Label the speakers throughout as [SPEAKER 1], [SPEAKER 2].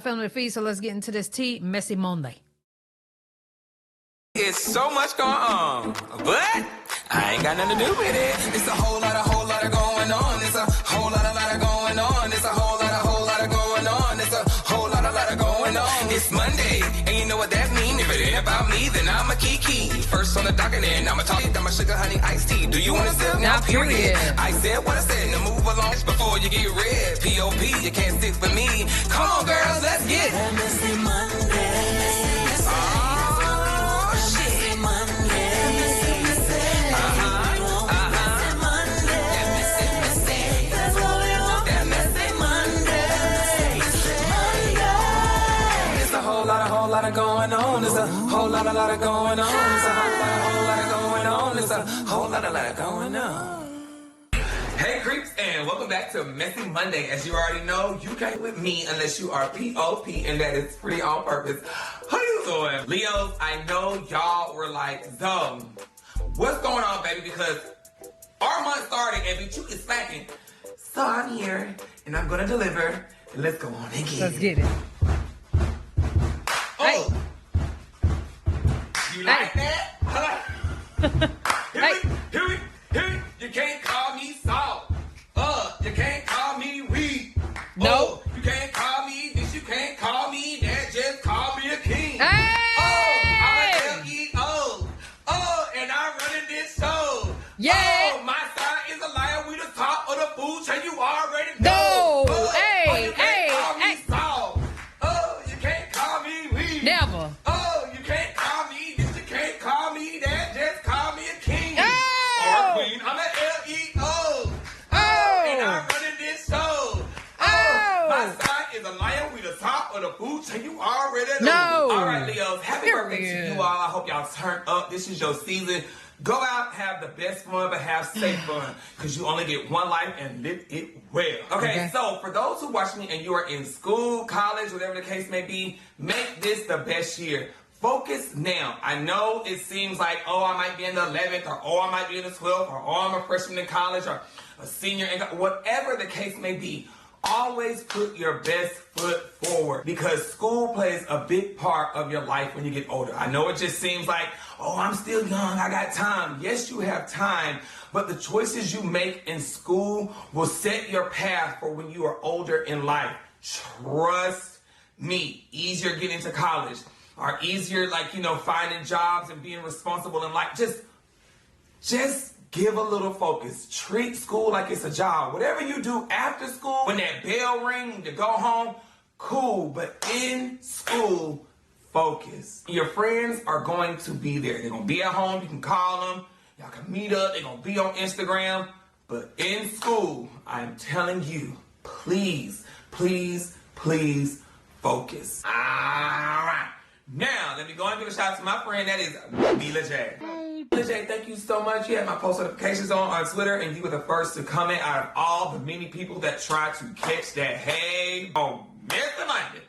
[SPEAKER 1] Family feed, so let's get into this tea. Messy Monday.
[SPEAKER 2] It's so much going on, but I ain't got nothing to do with it. It's a whole lot of going on. It's a whole lot of going on. It's a whole lot of going on. It's a whole lot of going on. It's Monday, and you know what that means. If it ain't about me, then I'm a kiki. First on the docket, and I'm a talk. I'm a sugar honey iced tea. Do you want to sip?
[SPEAKER 1] Now, period.
[SPEAKER 2] I said what I said. Now move along before you get red. P.O.P. You can't stick with me. Come on, girls, let's get it.
[SPEAKER 3] Messy Monday.
[SPEAKER 2] Whole lot of going on. It's a whole lot of going on. It's a whole lot of going on. It's a whole lot of going on. Hey creeps, and welcome back to Messy Monday. As you already know, you can't with me unless you are P.O.P. and that is free on purpose. How you doing? Leos, I know y'all were like, Zoe, what's going on, baby? Because our month started and bitch, you is slacking. So I'm here and I'm gonna deliver. And let's go on and get it.
[SPEAKER 1] Let's get it.
[SPEAKER 2] Oh, you like that? Here we. You can't call me salt. You can't call me weed.
[SPEAKER 1] No.
[SPEAKER 2] You can't call me this. You can't call me that. Just call me a king.
[SPEAKER 1] Hey!
[SPEAKER 2] I'm a LEO. And I'm running this show.
[SPEAKER 1] Yeah.
[SPEAKER 2] Oh, my side is a liar. We the top of the food chain. You already know.
[SPEAKER 1] No.
[SPEAKER 2] You can't call me salt. You can't call me weed.
[SPEAKER 1] Never.
[SPEAKER 2] You can't call me this, you can't call me that, just call me a king.
[SPEAKER 1] Oh!
[SPEAKER 2] Or a queen, I'm an LEO. And I'm running this show. My side is a lion, we the top of the food chain, you already know.
[SPEAKER 1] No.
[SPEAKER 2] All right, Leos, happy birthday to
[SPEAKER 1] Period.
[SPEAKER 2] you all. I hope y'all turn up. This is your season. Go out, have the best fun, but have safe fun. Because you only get one life and live it well. Okay, so for those who watch me and you are in school, college, whatever the case may be, make this the best year. Focus now. I know it seems like, oh, I might be in the 11th, or oh, I might be in the 12th, or oh, I'm a freshman in college, or a senior in whatever the case may be. Always put your best foot forward because school plays a big part of your life when you get older. I know it just seems like, oh, I'm still young, I got time. Yes, you have time, but the choices you make in school will set your path for when you are older in life. Trust me. Easier getting to college, or easier, finding jobs and being responsible in life. Just give a little focus. Treat school like it's a job. Whatever you do after school, when that bell rings to go home, cool. But in school, focus. Your friends are going to be there. They're going to be at home. You can call them. Y'all can meet up. They're going to be on Instagram. But in school, I'm telling you, please, please, please focus. All right. Now, let me go and give a shout out to my friend. That is Mila J. Mila J, thank you so much. You had my post notifications on Twitter, and you were the first to comment out of all the many people that tried to catch that. Hey, Mr. Monday.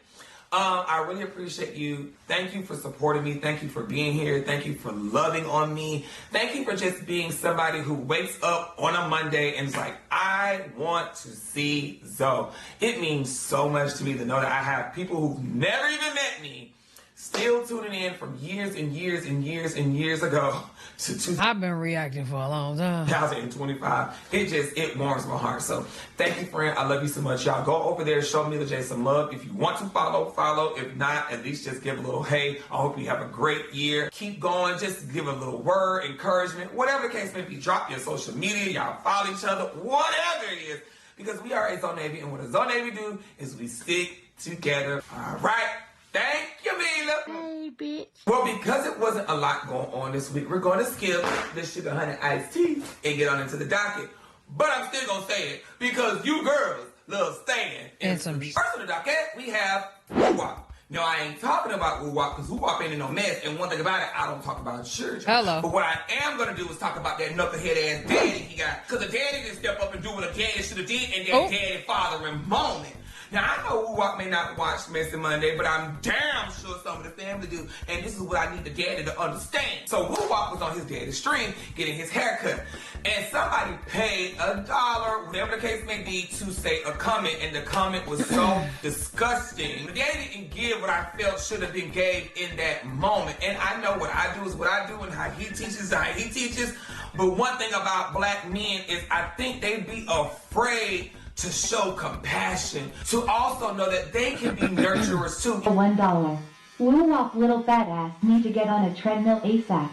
[SPEAKER 2] I really appreciate you. Thank you for supporting me. Thank you for being here. Thank you for loving on me. Thank you for just being somebody who wakes up on a Monday and is like, I want to see Zoe. It means so much to me to know that I have people who've never even met me still tuning in from years and years and years and years ago to
[SPEAKER 1] I've been reacting for a long time.
[SPEAKER 2] 2025. It warms my heart. So thank you, friend. I love you so much. Y'all go over there, show Mila J some love. If you want to follow. If not, at least just give a little hey. I hope you have a great year. Keep going. Just give a little word, encouragement, whatever the case may be. Drop your social media. Y'all follow each other, whatever it is. Because we are a Zone Navy, and what a Zone Navy do is we stick together. All right. Thank you, Mila.
[SPEAKER 3] Hey, bitch.
[SPEAKER 2] Well, because it wasn't a lot going on this week, we're going to skip the sugar honey iced tea and get on into the docket. But I'm still going to say it because you girls love staying.
[SPEAKER 1] And some
[SPEAKER 2] first on the docket, we have Woowop. Now, I ain't talking about Woowop because Woowop ain't in no mess. And one thing about it, I don't talk about children.
[SPEAKER 1] Hello.
[SPEAKER 2] But what I am going to do is talk about that knucklehead ass daddy he got. Because the daddy didn't step up and do what a daddy should have did in that daddy fathering moment. Now, I know Woowop may not watch Messy Monday, but I'm damn sure some of the family do. And this is what I need the daddy to understand. So Woowop was on his daddy's stream getting his haircut. And somebody paid $1, whatever the case may be, to say a comment. And the comment was so disgusting. The daddy didn't give what I felt should have been gave in that moment. And I know what I do is what I do and how he teaches is how he teaches. But one thing about black men is I think they be afraid to show compassion, to also know that they can be nurturers too.
[SPEAKER 4] $1. Woowop little fat ass need to get on a treadmill ASAP.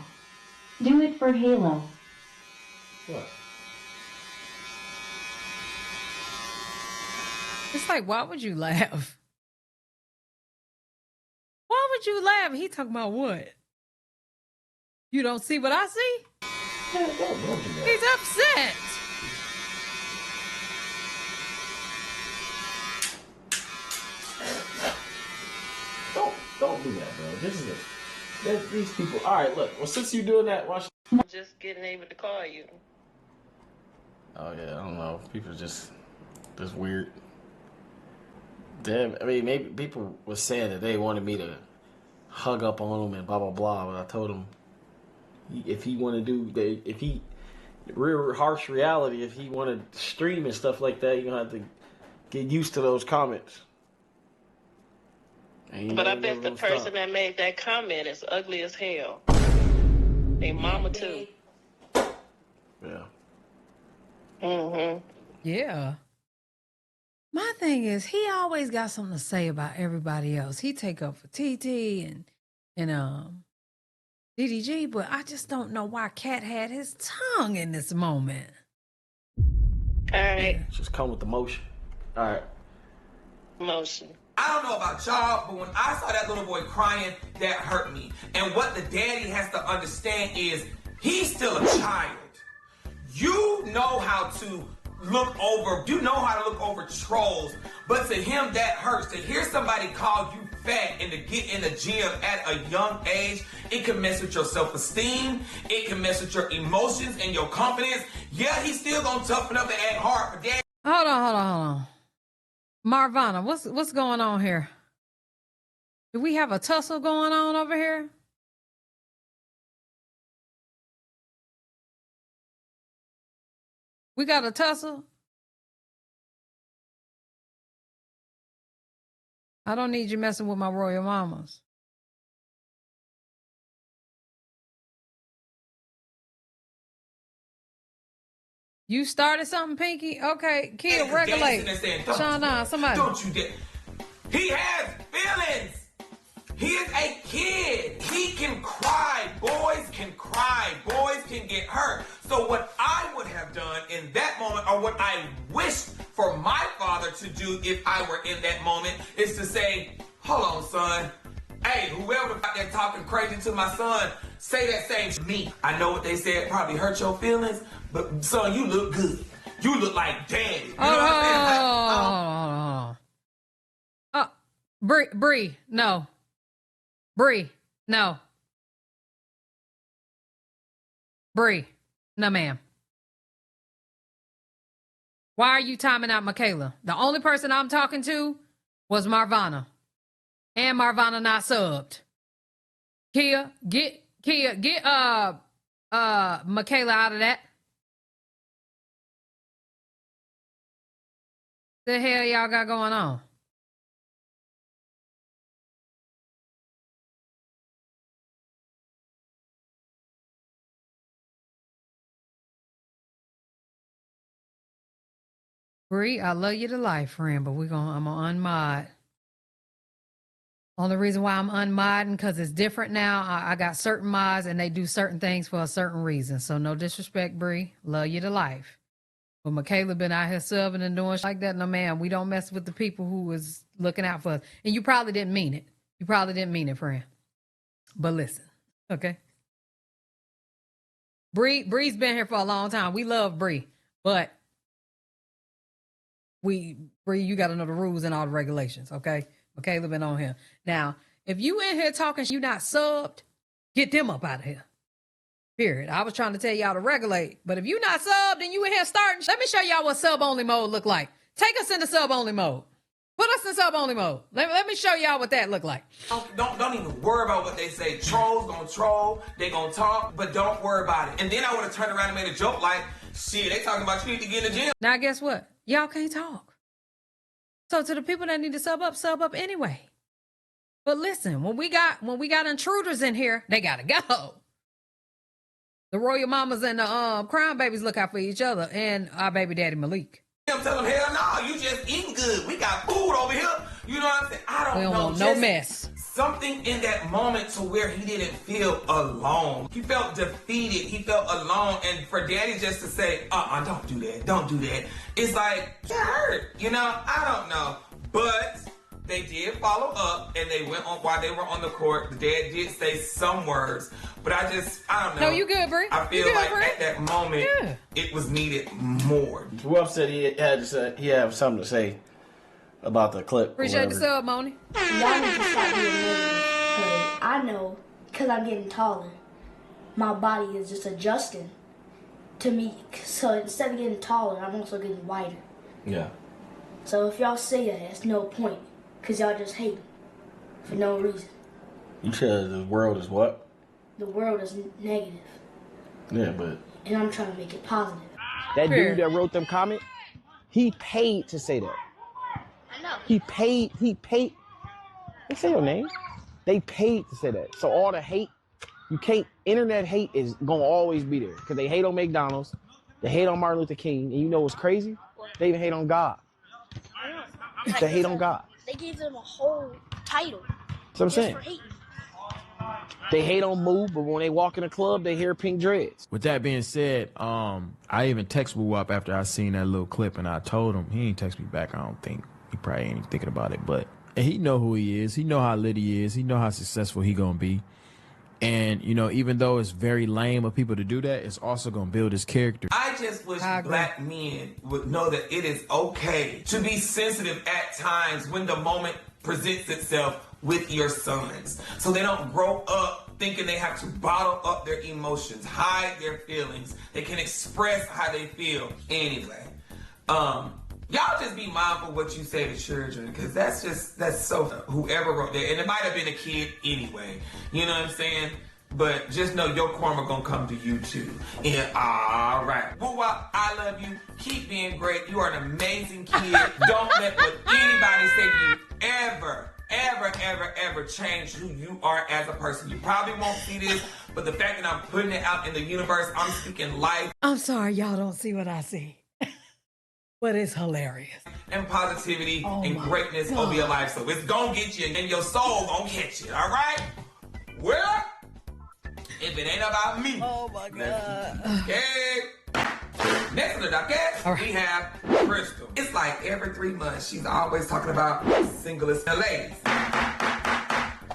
[SPEAKER 4] Do it for Halo.
[SPEAKER 5] What?
[SPEAKER 1] It's like, why would you laugh? Why would you laugh? He talking about what? You don't see what I see?
[SPEAKER 5] Yeah, don't do that.
[SPEAKER 1] He's upset.
[SPEAKER 5] Don't do that, bro. This is it. These people. All right, look. Well, since you're doing that, watch.
[SPEAKER 3] Just getting able to call you.
[SPEAKER 5] Oh yeah, I don't know. People just weird. Damn. I mean, maybe people were saying that they wanted me to hug up on them and blah blah blah. But I told them if he want to do, if he real harsh reality, if he want to stream and stuff like that, you're gonna have to get used to those comments.
[SPEAKER 3] But I bet the person that made that comment is ugly as hell. They mama too.
[SPEAKER 5] Yeah.
[SPEAKER 3] Mm-hmm.
[SPEAKER 1] Yeah. My thing is, he always got something to say about everybody else. He take up for TITI and DDG, but I just don't know why Cat had his tongue in this moment.
[SPEAKER 3] All right.
[SPEAKER 5] Just come with the motion. All right.
[SPEAKER 3] Motion.
[SPEAKER 2] I don't know about y'all, but when I saw that little boy crying, that hurt me. And what the daddy has to understand is he's still a child. You know how to look over trolls, but to him that hurts. To hear somebody call you fat and to get in the gym at a young age, it can mess with your self-esteem, it can mess with your emotions and your confidence. Yeah, he's still gonna toughen up and act hard, but daddy.
[SPEAKER 1] Hold on. Marvana, what's going on here? Do we have a tussle going on over here? We got a tussle? I don't need you messing with my royal mamas. You started something, Pinky? Okay, kid, regulate. Sha'Na, somebody.
[SPEAKER 2] Don't you dare. He has feelings. He is a kid. He can cry. Boys can cry. Boys can get hurt. So what I would have done in that moment, or what I wished for my father to do if I were in that moment, is to say, hold on, son. Hey, whoever out there talking crazy to my son, say that same to me. I know what they said probably hurt your feelings, but son, you look good. You look like daddy. You know what I'm saying? Like,
[SPEAKER 1] Bree, no. Bree, no. Bree, no, ma'am. Why are you timing out Michaela? The only person I'm talking to was Marvana. And Marvana not subbed. Kia, get Michaela out of that. The hell y'all got going on? Bree, I love you to life, friend, but I'm gonna unmod. Only reason why I'm unmodding because it's different now. I got certain mods and they do certain things for a certain reason. So no disrespect, Bree. Love you to life. But Michaela been out here serving and doing shit like that. No, man, we don't mess with the people who was looking out for us. And you probably didn't mean it. You probably didn't mean it, friend. But listen, okay? Bree's been here for a long time. We love Bree. But Bree, you got to know the rules and all the regulations, okay? Michaela been on here. Now, if you in here talking, you not subbed, get them up out of here. Period. I was trying to tell y'all to regulate, but if you not subbed and you in here starting, let me show y'all what sub-only mode look like. Take us into sub-only mode. Put us in sub-only mode. Let me show y'all what that look like.
[SPEAKER 2] Don't even worry about what they say. Trolls gonna troll, they gonna talk, but don't worry about it. And then I would have turned around and made a joke like, shit, they talking about you need to get in the gym.
[SPEAKER 1] Now guess what? Y'all can't talk. So to the people that need to sub up anyway. But listen, when we got intruders in here, they gotta go. The royal mamas and the crown babies look out for each other, and our baby daddy Malik.
[SPEAKER 2] I'm telling him, hell no, you just eating good. We got food over here. You know what I'm saying? I don't know.
[SPEAKER 1] Want no mess.
[SPEAKER 2] Something in that moment to where he didn't feel alone. He felt defeated. He felt alone. And for daddy just to say, don't do that. Don't do that. It's like, it hurt. You know, I don't know. But they did follow up and they went on while they were on the court. The dad did say some words, but I don't know.
[SPEAKER 1] No, you good, Bree.
[SPEAKER 2] I feel like at that moment, it was needed more.
[SPEAKER 5] Woowop said he had something to say about the clip.
[SPEAKER 1] Appreciate the sub, Moni.
[SPEAKER 6] Y'all need to stop being negative, because I know, because I'm getting taller, my body is just adjusting to me. So instead of getting taller, I'm also getting wider.
[SPEAKER 5] Yeah.
[SPEAKER 6] So if y'all say that, it's no point, because y'all just hate for no reason.
[SPEAKER 5] You said the world is what?
[SPEAKER 6] The world is negative.
[SPEAKER 5] Yeah, but...
[SPEAKER 6] And I'm trying to make it positive.
[SPEAKER 7] That dude that wrote them comment, he paid to say that.
[SPEAKER 6] I know.
[SPEAKER 7] He paid. They say your name. They paid to say that. So all the hate, internet hate is going to always be there. Because they hate on McDonald's, they hate on Martin Luther King, and you know what's crazy? They even hate on God. They hate on God.
[SPEAKER 6] They gave them a whole title.
[SPEAKER 7] That's what I'm saying.
[SPEAKER 6] For hating.
[SPEAKER 7] They hate on Moo, but when they walk in a club, they hear pink dreads.
[SPEAKER 8] With that being said, I even text Woowop after I seen that little clip, and I told him. He ain't text me back, I don't think. He probably ain't even thinking about it, but he know who he is. He know how lit he is. He know how successful he gonna be. And, you know, even though it's very lame of people to do that, it's also gonna build his character.
[SPEAKER 2] I just wish black men would know that it is okay to be sensitive at times when the moment presents itself with your sons. So they don't grow up thinking they have to bottle up their emotions, hide their feelings. They can express how they feel. Anyway, y'all just be mindful what you say to children, because that's so whoever wrote that, and it might have been a kid anyway. You know what I'm saying? But just know your karma gonna come to you too. And all right, Woowop, I love you. Keep being great. You are an amazing kid. Don't let what anybody say to you ever change who you are as a person. You probably won't see this, but the fact that I'm putting it out in the universe, I'm speaking life.
[SPEAKER 1] I'm sorry, y'all don't see what I see. But it's hilarious.
[SPEAKER 2] And positivity and greatness over your life. So it's gonna get you and your soul gonna catch it, all right? Well, if it ain't about me.
[SPEAKER 1] Oh my God.
[SPEAKER 2] Okay. Next on the docket, we have Crystal. It's like every 3 months, she's always talking about singleness and ladies.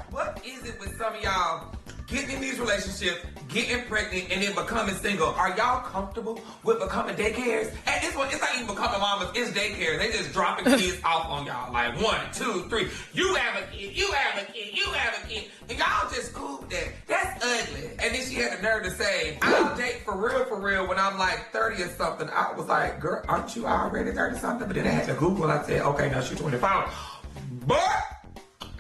[SPEAKER 2] What is it with some of y'all getting in these relationships, getting pregnant, and then becoming single? Are y'all comfortable with becoming daycares? At this point, it's not even becoming mamas, it's daycare. They just dropping kids off on y'all. Like 1, 2, 3. You have a kid, you have a kid, you have a kid. And y'all just cool with that. That's ugly. And then she had the nerve to say, I'll date for real when I'm like 30 or something. I was like, girl, aren't you already 30 something? But then I had to Google and I said, okay, now she's 25. But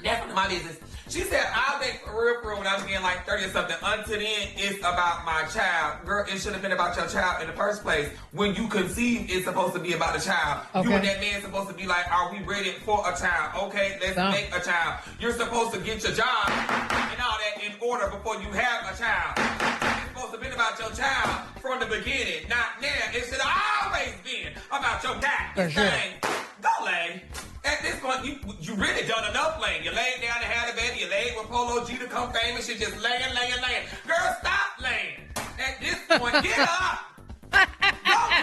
[SPEAKER 2] that's none of my business. She said, I'll date for real when I'm getting like 30 or something. Until then, it's about my child. Girl, it should have been about your child in the first place. When you conceive, it's supposed to be about the child. Okay. You and that man supposed to be like, are we ready for a child? Okay, let's make a child. You're supposed to get your job and all that in order before you have a child. It's supposed to be about your child from the beginning, not now. It should have always been about your child. This thing, don't lay. At this point, you really done enough laying. You laid down and had a baby. You laid with Polo G to come famous. You just laying. Girl, stop laying. At this point, get up. Go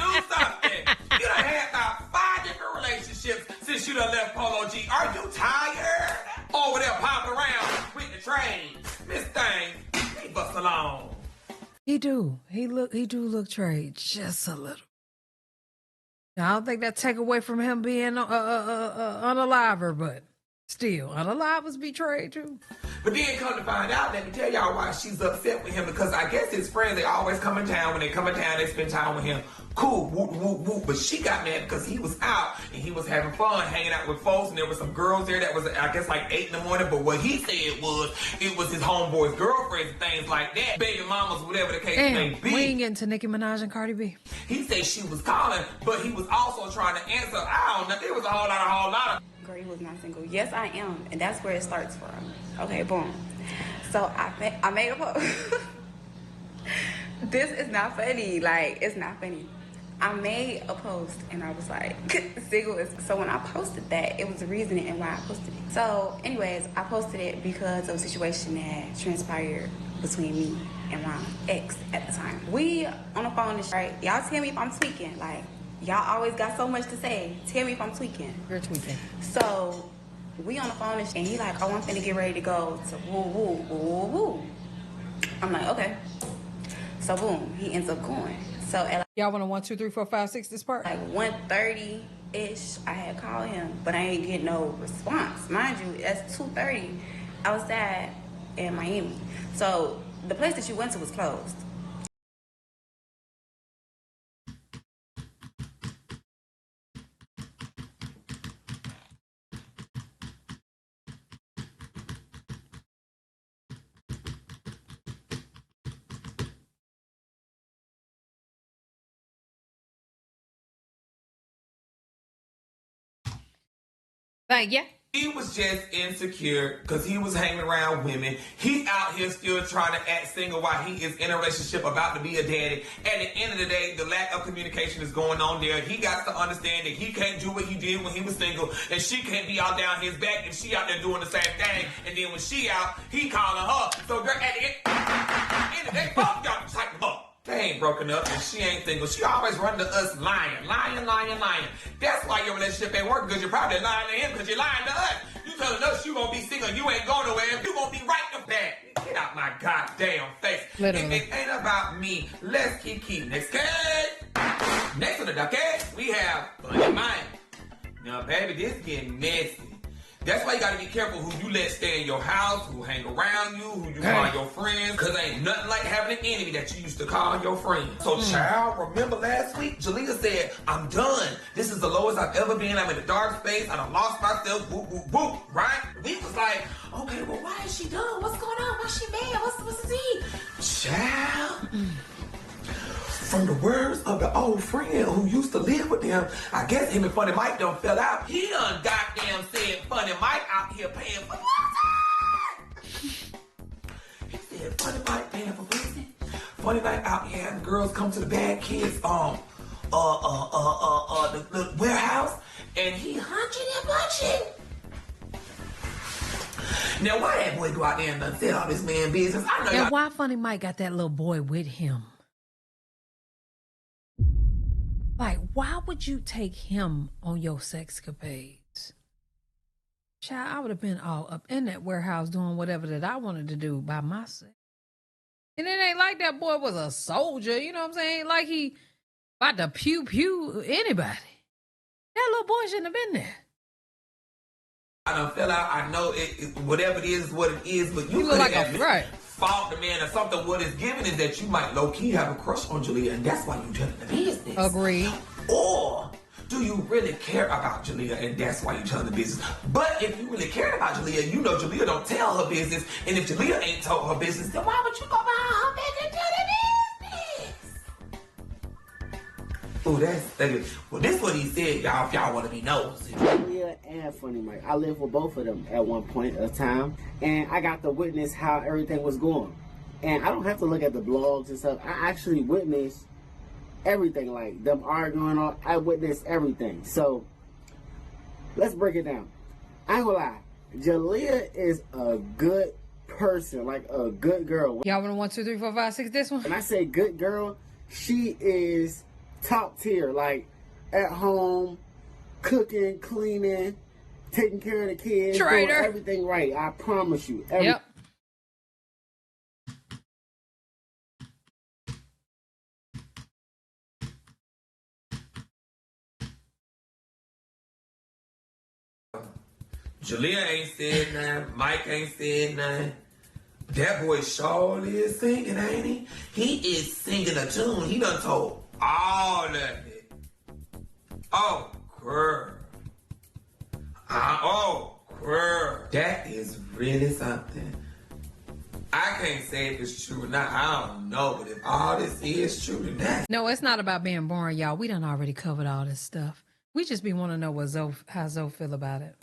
[SPEAKER 2] do something. You done had about 5 different relationships since you done left Polo G. Are you tired? Over there popping around with the train. Miss Thing, leave us alone.
[SPEAKER 1] He do look trade just a little. I don't think that take away from him being unaliver, but Still, unalive was betrayed too.
[SPEAKER 2] But then come to find out, let me tell y'all why she's upset with him. Because I guess his friends, they always come in town. When they come in town, they spend time with him. Cool, whoop, whoop, whoop. But she got mad because he was out and he was having fun, hanging out with folks. And there were some girls there that was, I guess, like 8 in the morning. But what he said it was his homeboy's girlfriends and things like that. Baby mamas, whatever the case may be.
[SPEAKER 1] We ain't getting to Nicki Minaj and Cardi B.
[SPEAKER 2] He said she was calling, but he was also trying to answer. I don't know. There was a whole lot of.
[SPEAKER 9] Girl, you was not single. Yes, I am. And that's where it starts from. Okay, boom. So I made a post. This is not funny. Like, it's not funny. I made a post and I was like, single is. So when I posted that, it was the reasoning and why I posted it. So anyways, I posted it because of a situation that transpired between me and my ex at the time. We on the phone, right? Y'all tell me if I'm tweaking. Like, y'all always got so much to say. Tell me if I'm tweaking.
[SPEAKER 1] You're tweaking.
[SPEAKER 9] So we on the phone and he like, oh, I'm finna get ready to go to woo woo woo woo. I'm like, okay. So boom, he ends up going. So at
[SPEAKER 1] y'all want to 1, 2, 3, 4, 5, 6 this part?
[SPEAKER 9] like 1:30 ish, I had called him, but I ain't get no response. Mind you, that's 2:30 outside in Miami. So the place that you went to was closed.
[SPEAKER 1] Thank you.
[SPEAKER 2] He was just insecure because he was hanging around women. He out here still trying to act single while he is in a relationship about to be a daddy. At the end of the day, the lack of communication is going on there. He got to understand that he can't do what he did when he was single, and she can't be all down his back if she out there doing the same thing. And then when she out, he calling her. So at the end of the day, both y'all tighten up. They ain't broken up and she ain't single. She always run to us lying. That's why your relationship ain't working, because you're probably lying to him because you're lying to us. You telling us you gonna be single, you ain't going nowhere, you gonna be right in the back. Get out my goddamn face.
[SPEAKER 1] Literally.
[SPEAKER 2] It ain't about me. Let's keep. Next case. Next on the docket, we have FUNNYMIKE. Now, baby, this getting messy. That's why you gotta be careful who you let stay in your house, who hang around you, who you call your friends, because ain't nothing like having an enemy that you used to call your friend. So, child, remember last week, Jalia said, I'm done. This is the lowest I've ever been. I'm in a dark space. I done lost myself. Whoop, whoop, whoop, right? We was like, okay, well, why is she done? What's going on? Why's she mad? What's the tea? Child. From the words of the old friend who used to live with them, I guess him and FUNNYMIKE done fell out. He done goddamn said FUNNYMIKE out here paying for pussy. He said FUNNYMIKE paying for pussy. FUNNYMIKE out here having girls come to the bad kids the warehouse, and he hunching and bunching. Now why that boy go out there and done said all this man business? I know.
[SPEAKER 1] And why FUNNYMIKE got that little boy with him? Like, why would you take him on your sexcapades? Child, I would have been all up in that warehouse doing whatever that I wanted to do by myself. And it ain't like that boy was a soldier, you know what I'm saying? Like he about to pew anybody. That little boy shouldn't have been there.
[SPEAKER 2] I done fell out. I know it whatever it is, what it is, but you
[SPEAKER 1] look like a right.
[SPEAKER 2] Fault the man or something. What is given is that you might low-key have a crush on Jalia, and that's why you telling the business.
[SPEAKER 1] Agreed.
[SPEAKER 2] Or do you really care about Jalia, and that's why you telling the business? But if you really care about Jalia, you know Jalia don't tell her business, and if Jalia ain't told her business, then why would you go behind her back and tell the business? Oh, well, this is what he said, y'all, if y'all want to be nosy.
[SPEAKER 7] Jalia and FUNNYMIKE. I lived with both of them at one point of time, and I got to witness how everything was going. And I don't have to look at the blogs and stuff. I actually witnessed everything, like them arguing. I witnessed everything. So let's break it down. I ain't gonna lie, Jalia is a good person, like a good girl.
[SPEAKER 1] Y'all want to 1, 2, 3, 4, 5, 6 this one?
[SPEAKER 7] When I say good girl, she is top tier, like at home, cooking, cleaning, taking care of the kids, doing everything right. I promise you.
[SPEAKER 1] Yep.
[SPEAKER 2] Jalia ain't said nothing. Mike ain't said nothing. That boy surely is singing, ain't he? He is singing a tune. He done told all of it. Oh, girl. Oh, girl. That is really something. I can't say if it's true or not. I don't know. But if all this is true, then that's...
[SPEAKER 1] No, it's not about being boring, y'all. We done already covered all this stuff. We just be want to know what how Zoe feel about it.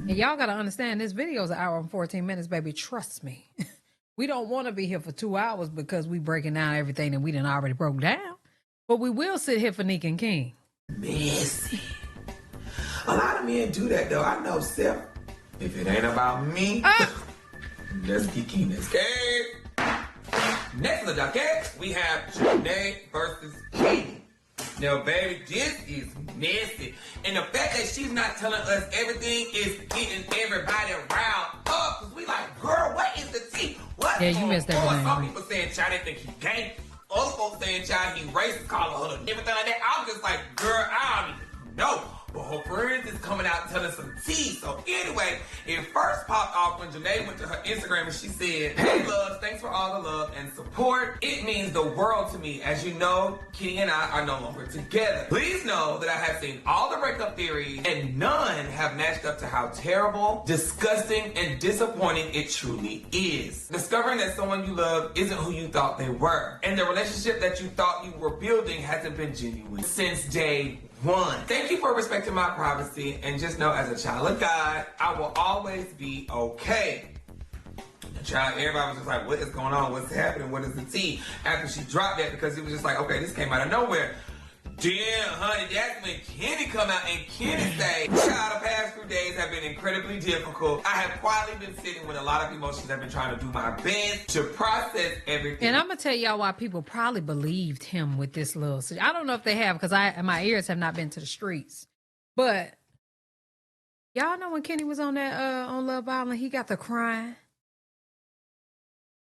[SPEAKER 1] And y'all got to understand, this video is an hour and 14 minutes, baby. Trust me. We don't want to be here for 2 hours because we breaking down everything that we done already broke down. But we will sit here for Nick and King.
[SPEAKER 2] Messy. A lot of men do that, though. I know, Seth. If it ain't about me, let's keep this game. Next on the docket, we have JaNa versus Katie. Now, baby, this is messy. And the fact that she's not telling us everything is getting everybody riled up. Because we like, girl, what is the tea? What?
[SPEAKER 1] Yeah, you missed everything.
[SPEAKER 2] Some people saying Chai didn't think he gay. Other folks saying Chai he racist, calling her everything like that. I'm just like, girl, I don't even know. But her friends is coming out telling some tea. So anyway, it first popped off when JaNa went to her Instagram and she said, "Hey loves, thanks for all the love and support. It means the world to me. As you know, Kenny and I are no longer together. Please know that I have seen all the breakup theories and none have matched up to how terrible, disgusting, and disappointing it truly is. Discovering that someone you love isn't who you thought they were. And the relationship that you thought you were building hasn't been genuine since day one. Thank you for respecting my privacy, and just know as a child of God, I will always be okay." The child, everybody was just like, what is going on? What's happening? What is the tea? After she dropped that, because it was just like, okay, this came out of nowhere. Damn, honey, that's when Kenny come out and Kenny say, "Child, the past few days have been incredibly difficult. I have quietly been sitting with a lot of emotions. I've been trying to do my best to process everything."
[SPEAKER 1] And I'm going to tell y'all why people probably believed him with this little... I don't know if they have, because my ears have not been to the streets. But y'all know when Kenny was on that on Love Island, he got the crying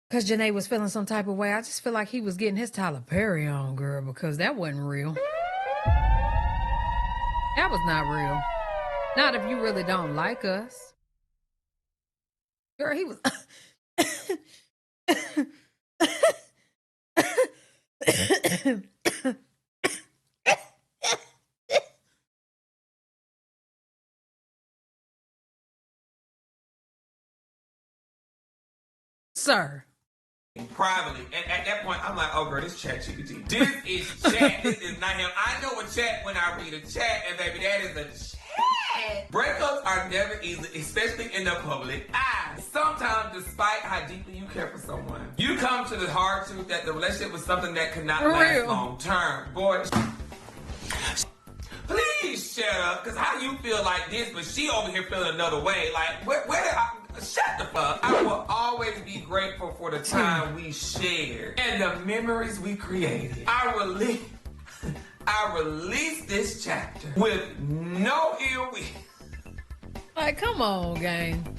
[SPEAKER 1] because JaNa was feeling some type of way. I just feel like he was getting his Tyler Perry on, girl, because that wasn't real. That was not real. Not if you really don't like us. Girl, he was... Sir.
[SPEAKER 2] Privately, and at that point, I'm like, oh girl, this ChatGPT. This is chat. This is not him. I know a chat when I read a chat, and baby, that is a chat. Breakups are never easy, especially in the public eye. Sometimes, despite how deeply you care for someone, you come to the hard truth that the relationship was something that could not last long term. Boy, please shut up, because how you feel like this, but she over here feeling another way. Like, where did I... Shut the fuck. I will always be grateful for the time we shared and the memories we created. I released this chapter with no ill will.
[SPEAKER 1] Like, come on, gang.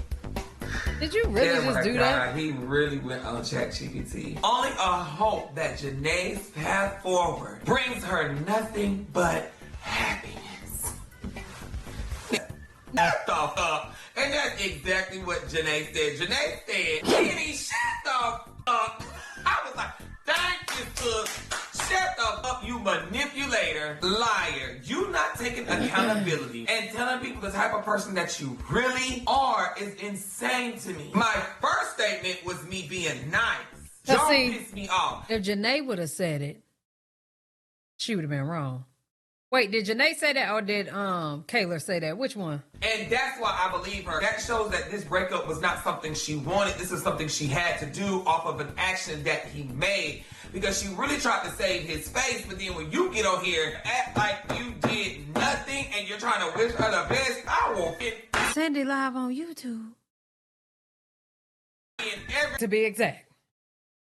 [SPEAKER 1] Did you really just do that?
[SPEAKER 2] He really went on ChatGPT. Only a hope that JaNa's path forward brings her nothing but happiness. Shut the fuck. And that's exactly what JaNa said. JaNa said, "Kenny, shut the fuck." I was like, thank you, sis. Shut the fuck, you manipulator, liar. You not taking accountability and telling people the type of person that you really are is insane to me. My first statement was me being nice. Don't piss me off.
[SPEAKER 1] If JaNa would have said it, she would have been wrong. Wait, did JaNa say that or did Kayla say that? Which one?
[SPEAKER 2] And that's why I believe her. That shows that this breakup was not something she wanted. This is something she had to do off of an action that he made. Because she really tried to save his face, but then when you get on here, act like you did nothing and you're trying to wish her the best, I will fit.
[SPEAKER 1] Sandy live on YouTube. To be exact.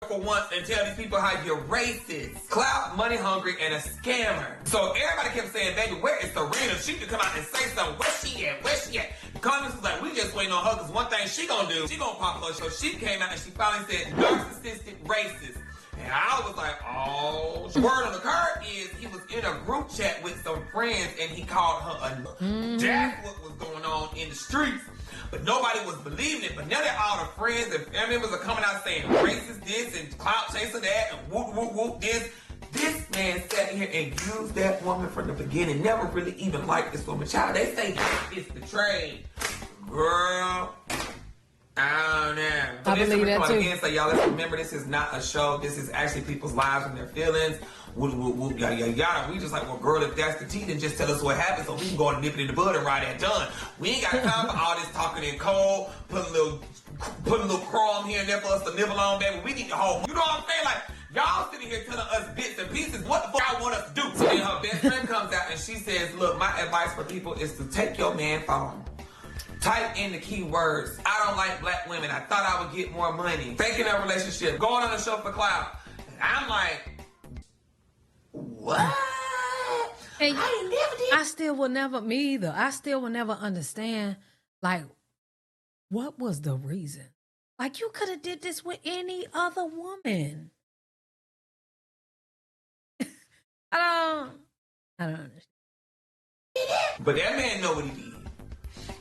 [SPEAKER 2] For once and tell these people how you're racist, clout, money hungry, and a scammer. So everybody kept saying, baby, where is Serena? She could come out and say something. Where she at? Where she at? The comments was like, we just waiting on her because one thing she gonna do, she gonna pop up. So she came out and she finally said, narcissistic racist. And I was like, oh. Word on the card is he was in a group chat with some friends and he called her a... That's what was going on in the streets. but nobody was believing it. But now that all the friends and family members are coming out saying racist this and clout chaser that and whoop, whoop, whoop this. This man sat here and used that woman from the beginning. Never really even liked this woman. Child, they say it's the trade. Girl, I don't know.
[SPEAKER 1] I believe that too.
[SPEAKER 2] Again, so y'all, let's remember this is not a show. This is actually people's lives and their feelings. Whoop, whoop, whoop, yada, yada, yada. We just like, well, girl, if that's the tea, then just tell us what happened so we can go and nip it in the bud and ride that done. We ain't got time for all this talking in cold, putting a little crumb here and there for us to nibble on, baby. We need the whole, you know what I'm saying? Like, y'all sitting here telling us bits and pieces. What the fuck I want us to do? So then her best friend comes out and she says, look, my advice for people is to take your man phone. Type in the keywords. I don't like black women. I thought I would get more money. Faking a relationship. Going on a show for clout. And I'm like, what?
[SPEAKER 1] And I still will never, me either. I still will never understand, like, what was the reason? Like, you could have did this with any other woman. I don't understand.
[SPEAKER 2] But that man know what he did.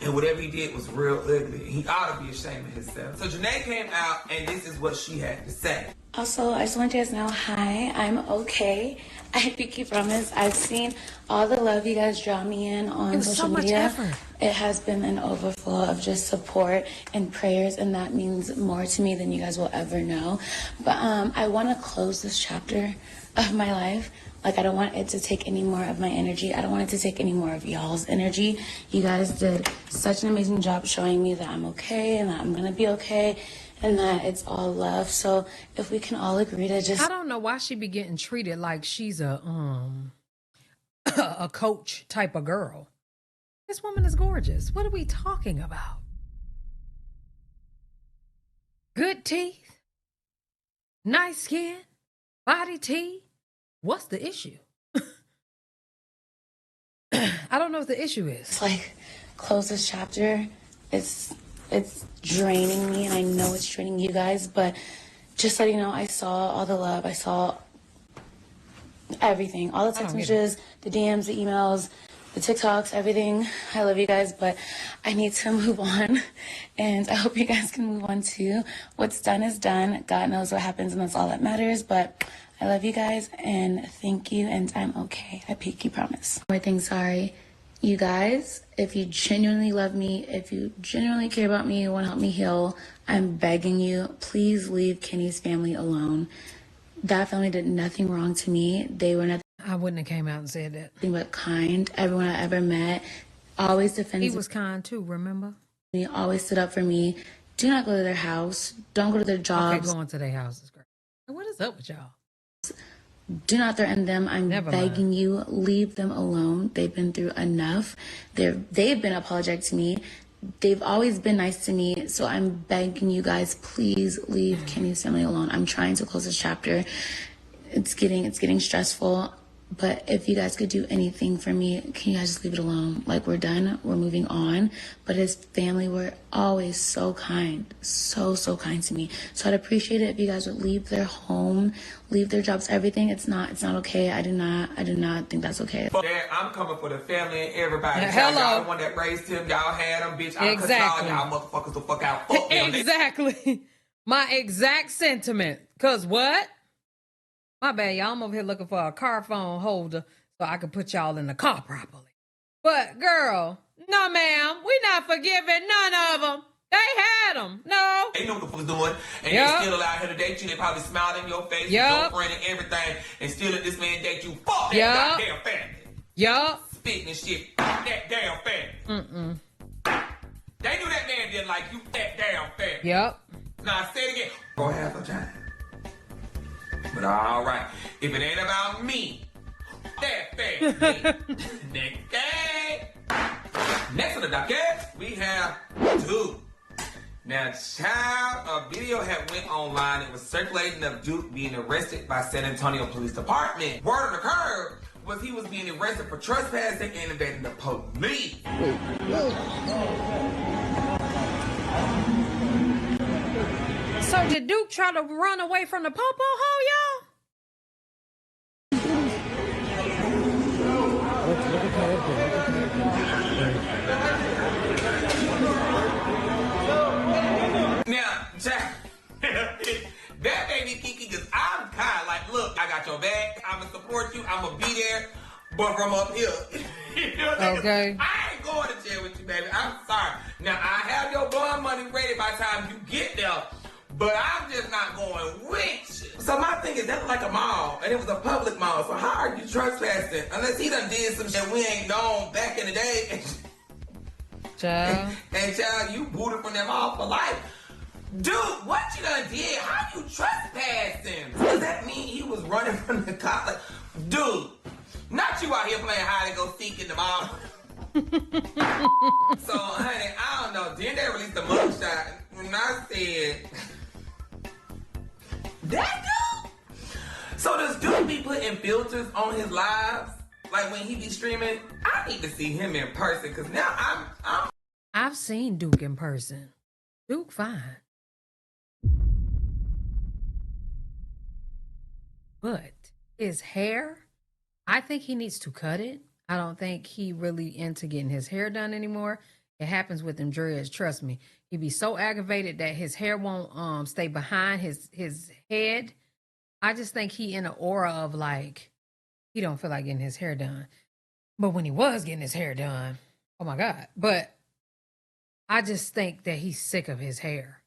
[SPEAKER 2] And whatever he did was real ugly. He ought to be ashamed of himself. So JaNa came out, and this is what she had to say.
[SPEAKER 9] Also, I just want you guys to know, hi, I'm okay. I pinky promise. I've seen all the love you guys draw me in on social media. It has been an overflow of just support and prayers, and that means more to me than you guys will ever know. But I want to close this chapter of my life. Like, I don't want it to take any more of my energy. I don't want it to take any more of y'all's energy. You guys did such an amazing job showing me that I'm okay and that I'm going to be okay and that it's all love. So if we can all agree to just...
[SPEAKER 1] I don't know why she be getting treated like she's a coach type of girl. This woman is gorgeous. What are we talking about? Good teeth, nice skin, body tea. What's the issue? I don't know what the issue is.
[SPEAKER 9] It's like, close this chapter. It's draining me, and I know it's draining you guys, but just letting you know, I saw all the love. I saw everything. All the text messages, the DMs, the emails, the TikToks, everything. I love you guys, but I need to move on, and I hope you guys can move on too. What's done is done. God knows what happens, and that's all that matters, but... I love you guys, and thank you, and I'm okay. I pinky promise. More thing, sorry. You guys, if you genuinely love me, if you genuinely care about me, you want to help me heal, I'm begging you, please leave Kenny's family alone. That family did nothing wrong to me. They were nothing.
[SPEAKER 1] I wouldn't have came out and said that.
[SPEAKER 9] But kind. Everyone I ever met always defended.
[SPEAKER 1] He was kind too, remember?
[SPEAKER 9] He always stood up for me. Do not go to their house. Don't go to their jobs.
[SPEAKER 1] Okay, going to their house is great. What is up with y'all?
[SPEAKER 9] Do not threaten them. I'm begging you, leave them alone. They've been through enough. They've been apologetic to me. They've always been nice to me. So I'm begging you guys, please leave Kenny's family alone. I'm trying to close this chapter. It's getting stressful. But if you guys could do anything for me, can you guys just leave it alone? Like, we're done. We're moving on. But his family were always so kind. So kind to me. So I'd appreciate it if you guys would leave their home, leave their jobs, everything. It's not okay. I do not think that's okay.
[SPEAKER 2] Dad, I'm coming for the family and everybody.
[SPEAKER 1] Hello.
[SPEAKER 2] Y'all the one that raised him. Y'all had him, bitch. I'm
[SPEAKER 1] Exactly.
[SPEAKER 2] Y'all motherfuckers the fuck out. Fuck them.
[SPEAKER 1] Exactly. My exact sentiment. Cause what? My bad, y'all. I'm over here looking for a car phone holder so I can put y'all in the car properly. But girl, no ma'am, we not forgiving none of them. They had them. No.
[SPEAKER 2] They knew what the fuck was doing, and they still allowed her to date you. They probably smiled in your face, your friend and everything, and still let this man date you. Fuck that goddamn family.
[SPEAKER 1] Yup.
[SPEAKER 2] Spitting and shit. Fuck that damn family. They knew that man didn't like you. That damn family.
[SPEAKER 1] Yup.
[SPEAKER 2] Now I say it again. Go have a time. But all right, if it ain't about me, that family. Next on the docket, we have two. Now, child, a video had went online and was circulating of Duke being arrested by San Antonio Police Department. Word on the curb was he was being arrested for trespassing and invading the police.
[SPEAKER 1] So did Duke try to run away from the popo hole, y'all?
[SPEAKER 2] I'm gonna support you. I'm gonna be there, but from up here. You know what
[SPEAKER 1] Okay.
[SPEAKER 2] I ain't going to jail with you, baby. I'm sorry. Now I have your bond money ready by the time you get there, but I'm just not going with you. So my thing is, that's like a mall, and it was a public mall. So how are you trespassing? Unless he done did some shit we ain't known back in the day.
[SPEAKER 1] Child.
[SPEAKER 2] And child, you booted from that mall for life. Dude, what you done did? How you trespassing? Does that mean he was running from the cop? Like, dude, not you out here playing hide and go seek in the mall. So, honey, I don't know. Then they released the mugshot. When I said, that dude? So does dude be putting filters on his lives? Like when he be streaming? I need to see him in person, because now
[SPEAKER 1] I've seen Duke in person. Duke fine. But his hair, I think he needs to cut it. I don't think he really into getting his hair done anymore. It happens with them dreads, trust me. He be so aggravated that his hair won't stay behind his head. I just think he in an aura of like, he don't feel like getting his hair done. But when he was getting his hair done, oh my God. But I just think that he's sick of his hair.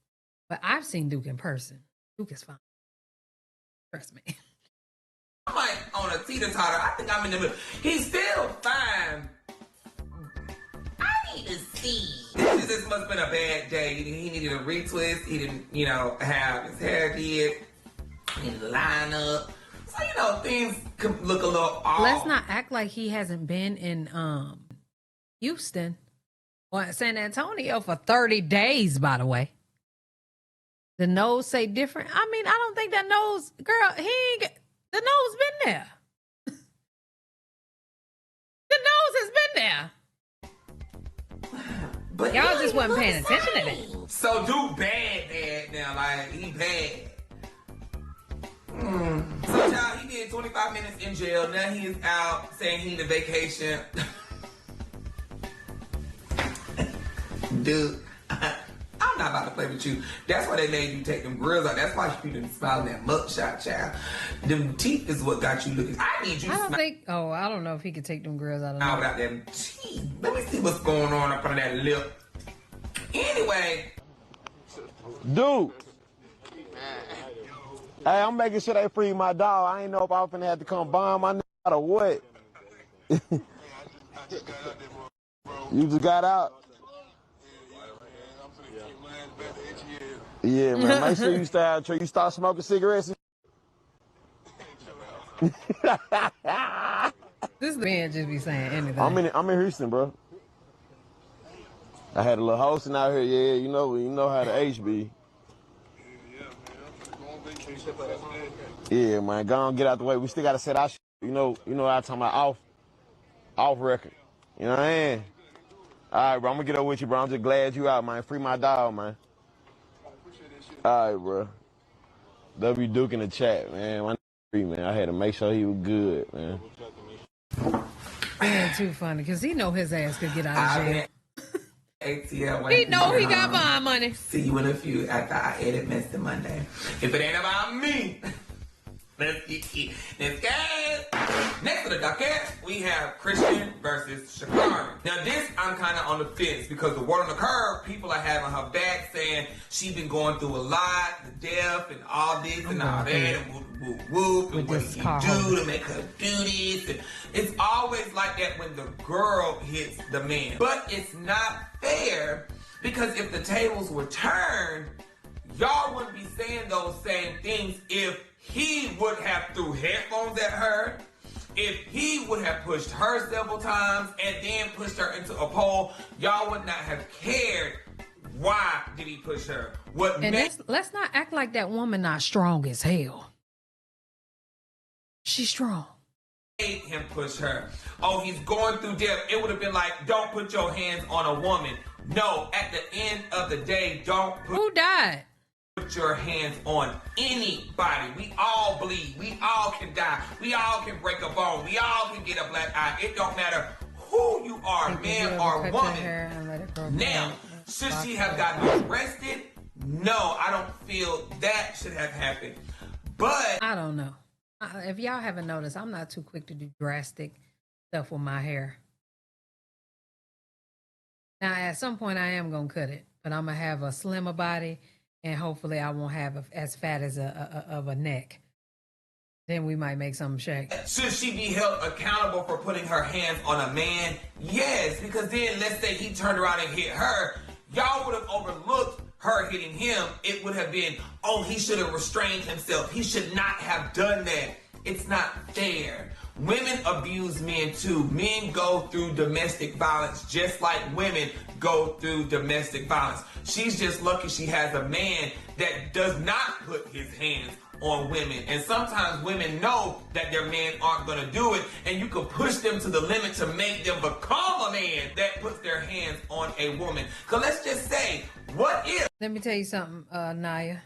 [SPEAKER 1] But I've seen Duke in person. Duke is fine. Trust me.
[SPEAKER 2] I'm like on a teeter-totter. I think I'm in the middle. He's still fine. I need to see. This must have been a bad day. He needed a retwist. He didn't, have his hair did. He needed to line up. So, things could look a little off.
[SPEAKER 1] Let's not act like he hasn't been in Houston or San Antonio for 30 days, by the way. The nose say different. I mean, I don't think that nose, girl, the nose been there. The nose has been there.
[SPEAKER 2] But
[SPEAKER 1] y'all just wasn't paying attention to that.
[SPEAKER 2] So Duke bad now, like he bad. So child, he did 25 minutes in jail. Now he is out saying he need a vacation. Dude, I'm not about to play with you. That's why they made you take them grills out. That's why you didn't smile in that mugshot, child. Them teeth is what got you looking. I need you to smile.
[SPEAKER 1] I don't know if he could take them grills out of
[SPEAKER 2] out without them teeth. Let me see what's going on up under that lip. Anyway.
[SPEAKER 7] Dude. Hey, I'm making sure they free my dog. I ain't know if I was finna have to come bomb my nigga or what. You just got out? Yeah, man. Make sure you start smoking cigarettes.
[SPEAKER 1] This man just be saying anything.
[SPEAKER 7] I'm in Houston, bro. I had a little hosting out here. Yeah, you know how the H be. Yeah, man. Go on, get out the way. We still gotta set our shit. You know what I'm talking about, off record. You know what I mean? All right, bro. I'm gonna get up with you, bro. I'm just glad you out, man. Free my dog, man. All right, bro. W Duke in the chat, man. My free, man. I had to make sure he was good, man.
[SPEAKER 1] Man, too funny, because he know his ass could get out of jail.
[SPEAKER 2] ATL.
[SPEAKER 1] He know he got bond money.
[SPEAKER 2] See you in a few after I edit Mr. Monday. If it ain't about me, let's get it. Next to the docket, we have Christian versus Sha'Carri. Now this, I'm kind of on the fence because the word on the curb, people are having her back saying she's been going through a lot, the death and all this and all that, and whoop, and what did he do to make her do this? And it's always like that when the girl hits the man. But it's not fair because if the tables were turned, y'all wouldn't be saying those same things if he would have threw headphones at her, if he would have pushed her several times and then pushed her into a pole. Y'all would not have cared. Why did he push her?
[SPEAKER 1] Let's not act like that woman not strong as hell. She's strong.
[SPEAKER 2] Made him push her. Oh, he's going through death. It would have been like, don't put your hands on a woman. No, at the end of the day, don't put...
[SPEAKER 1] Who died?
[SPEAKER 2] Put your hands on anybody. We all bleed. We all can die. We all can break a bone. We all can get a black eye. It don't matter who you are, man or woman. Now, should she have gotten arrested? No, I don't feel that should have happened. But
[SPEAKER 1] I don't know. If y'all haven't noticed, I'm not too quick to do drastic stuff with my hair. Now, at some point, I am gonna cut it, but I'm gonna have a slimmer body, and hopefully, I won't have as fat as a neck. Then we might make something shake.
[SPEAKER 2] Should she be held accountable for putting her hands on a man? Yes, because then let's say he turned around and hit her. Y'all would have overlooked her hitting him. It would have been, oh, he should have restrained himself. He should not have done that. It's not fair. Women abuse men too. Men go through domestic violence just like women go through domestic violence. She's just lucky she has a man that does not put his hands on women. And sometimes women know that their men aren't going to do it, and you can push them to the limit to make them become a man that puts their hands on a woman. Because let's just say, what if...
[SPEAKER 1] Let me tell you something, Naya.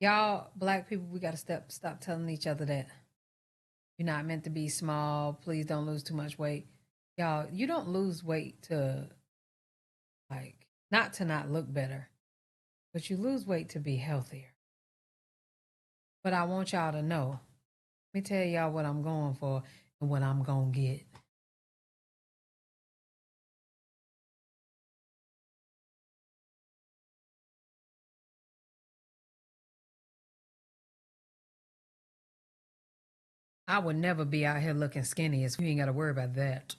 [SPEAKER 1] Y'all, black people, we got to stop telling each other that. You're not meant to be small. Please don't lose too much weight. Y'all, you don't lose weight to, like, not to not look better, but you lose weight to be healthier. But I want y'all to know, let me tell y'all what I'm going for and what I'm going to get. I would never be out here looking skinny, as you ain't got to worry about that.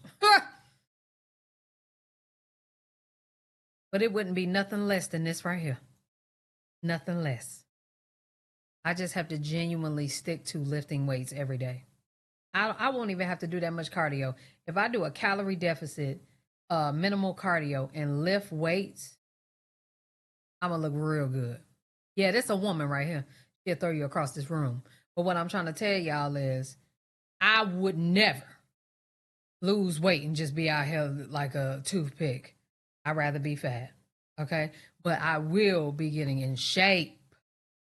[SPEAKER 1] But it wouldn't be nothing less than this right here. Nothing less. I just have to genuinely stick to lifting weights every day. I won't even have to do that much cardio. If I do a calorie deficit, minimal cardio, and lift weights, I'm going to look real good. Yeah, this a woman right here. She'll throw you across this room. But what I'm trying to tell y'all is I would never lose weight and just be out here like a toothpick. I'd rather be fat, okay? But I will be getting in shape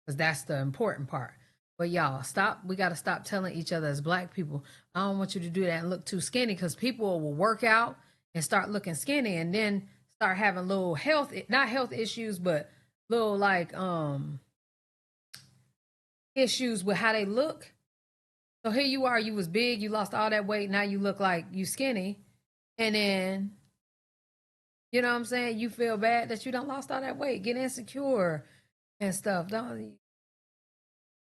[SPEAKER 1] because that's the important part. But y'all, stop. We got to stop telling each other as black people, I don't want you to do that and look too skinny, because people will work out and start looking skinny and then start having little not health issues, but little like issues with how they look. So here you are, you was big, you lost all that weight, now you look like you skinny, and then, you know what I'm saying, you feel bad that you done lost all that weight, get insecure and stuff.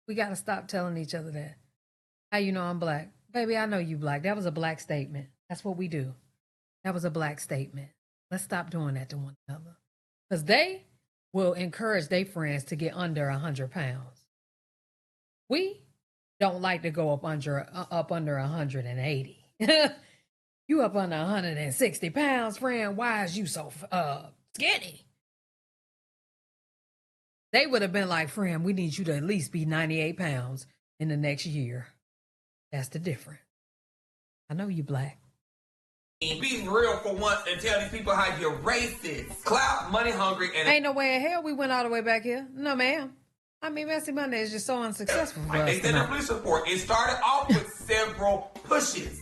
[SPEAKER 1] We got to stop telling each other that. How you know I'm black? Baby, I know you black. That was a black statement. That's what we do. That was a black statement. Let's stop doing that to one another, because they will encourage their friends to get under 100 pounds. We don't like to go up under 180. You up under 160 pounds, friend. Why is you so skinny? They would have been like, friend, we need you to at least be 98 pounds in the next year. That's the difference. I know you black.
[SPEAKER 2] Be real for once and tell these people how you're racist. Clout, money hungry, and...
[SPEAKER 1] Ain't no way in hell we went all the way back here. No, ma'am. I mean, Messy Monday is just so unsuccessful for us.
[SPEAKER 2] They said in the police report, it started off with several pushes.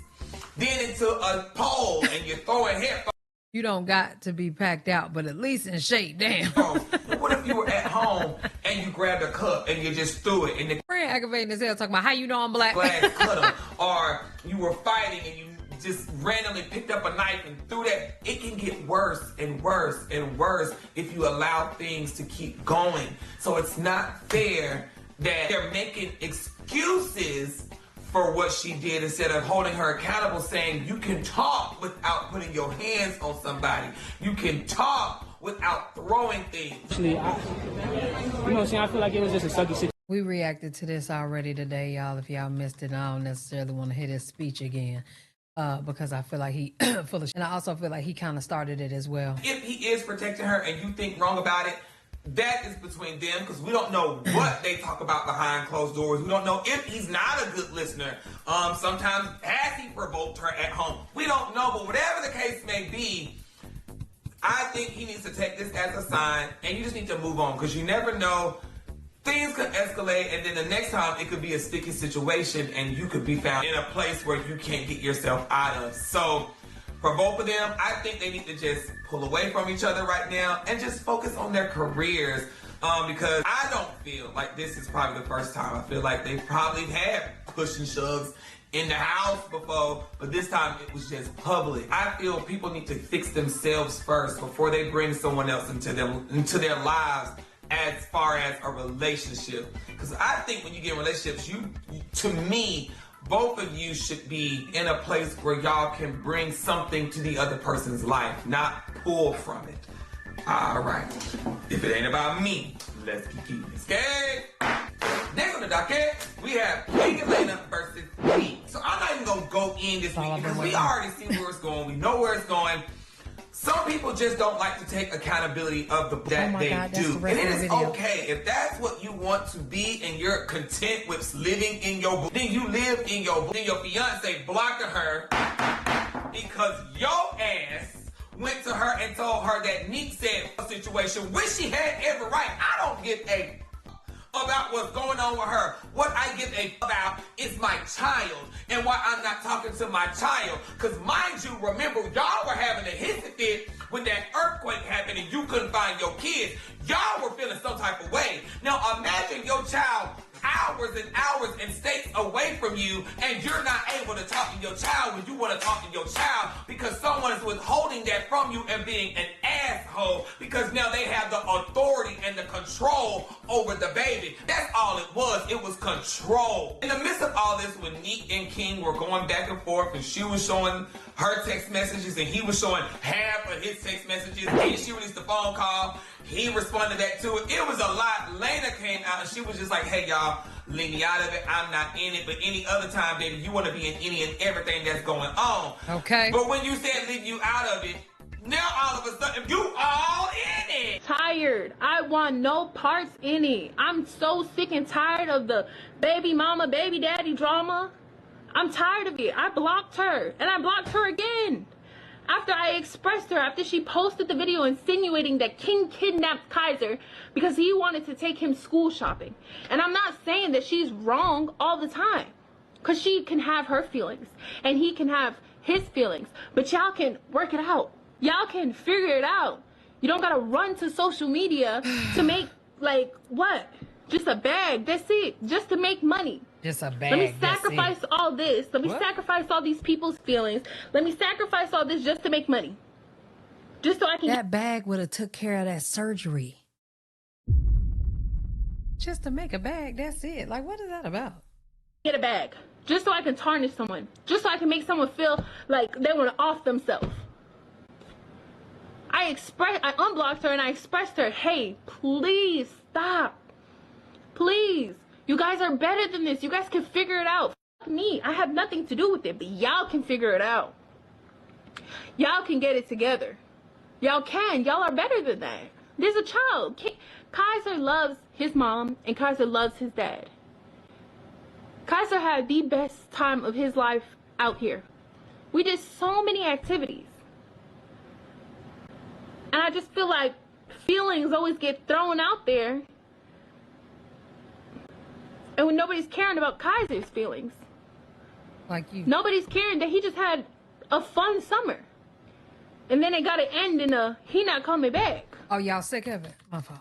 [SPEAKER 2] Then into a pole, and you're throwing headphones.
[SPEAKER 1] You don't got to be packed out, but at least in shape, damn.
[SPEAKER 2] What if you were at home and you grabbed a cup and you just threw it, and the
[SPEAKER 1] friend aggravating his hell talking about how you know I'm black.
[SPEAKER 2] Glass cut him. Or you were fighting and you just randomly picked up a knife and threw that. It can get worse and worse and worse if you allow things to keep going. So it's not fair that they're making excuses for what she did instead of holding her accountable, saying you can talk without putting your hands on somebody. You can talk without throwing things.
[SPEAKER 10] Actually, I feel like it was just a sucky situation.
[SPEAKER 1] We reacted to this already today, y'all. If y'all missed it, I don't necessarily want to hear his speech again. Because I feel like he full of shit. And I also feel like he kind of started it as well.
[SPEAKER 2] If he is protecting her and you think wrong about it, that is between them, because we don't know what they talk about behind closed doors. We don't know if he's not a good listener. Sometimes has he provoked her at home? We don't know, but whatever the case may be, I think he needs to take this as a sign, and you just need to move on, because you never know. Things could escalate, and then the next time it could be a sticky situation, and you could be found in a place where you can't get yourself out of. So, for both of them, I think they need to just pull away from each other right now and just focus on their careers. because I don't feel like this is probably the first time. I feel like they probably had push and shoves in the house before, but this time it was just public. I feel people need to fix themselves first before they bring someone else into their lives as far as a relationship. Because I think when you get in relationships, to me, both of you should be in a place where y'all can bring something to the other person's life, not pull from it. All right. If it ain't about me, let's keep this. Okay? Next on the docket, we have Elena versus me. So I'm not even going to go in this week because we already see where it's going. We know where it's going. Some people just don't like to take accountability of that they do. And it is okay. If that's what you want to be and you're content with living in your, then you live in your, then your fiance blocking her because your ass went to her and told her that Nick said a situation, which she had every right. I don't give a about what's going on with her. What I give a about is my child and why I'm not talking to my child. Because mind you, remember, y'all were having a hissy fit when that earthquake happened and you couldn't find your kids. Y'all were feeling some type of way. Now imagine your child hours and hours and states away from you and you're not able to talk to your child when you want to talk to your child because someone is withholding that from you and being an asshole because now they have the authority and the control over the baby. That's all it was. It was control. In the midst of all this, when Nick and King were going back and forth and she was showing her text messages and he was showing half of his text messages and she released the phone call, he responded back to it. It was a lot. Lena came out and she was just like, hey y'all, leave me out of it. I'm not in it. But any other time, baby, you want to be in any and everything that's going on.
[SPEAKER 1] Okay.
[SPEAKER 2] But when you said leave you out of it, now all of a sudden you all in it.
[SPEAKER 11] Tired. I want no parts in it. I'm so sick and tired of the baby mama, baby daddy drama. I'm tired of it. I blocked her and I blocked her again. After I expressed her, after she posted the video insinuating that King kidnapped Kaiser because he wanted to take him school shopping. And I'm not saying that she's wrong all the time, because she can have her feelings and he can have his feelings, but y'all can work it out. Y'all can figure it out. You don't gotta run to social media to make, like, what? Just a bag, that's it, just to make money.
[SPEAKER 1] Just a bag.
[SPEAKER 11] Let me sacrifice all this. Let me sacrifice all these people's feelings. Let me sacrifice all this just to make money. Just so I can.
[SPEAKER 1] That bag would have took care of that surgery. Just to make a bag, that's it. Like, what is that about?
[SPEAKER 11] Get a bag. Just so I can tarnish someone. Just so I can make someone feel like they want to off themselves. I unblocked her and I expressed her, hey, please stop. Please. You guys are better than this. You guys can figure it out. Fuck me. I have nothing to do with it, but y'all can figure it out. Y'all can get it together. Y'all can. Y'all are better than that. There's a child. Kaiser loves his mom and Kaiser loves his dad. Kaiser had the best time of his life out here. We did so many activities. And I just feel like feelings always get thrown out there. And when nobody's caring about Kaiser's feelings.
[SPEAKER 1] Like you.
[SPEAKER 11] Nobody's caring that he just had a fun summer. And then it got to end in a, he not coming back.
[SPEAKER 1] Oh, y'all sick of it? My fault.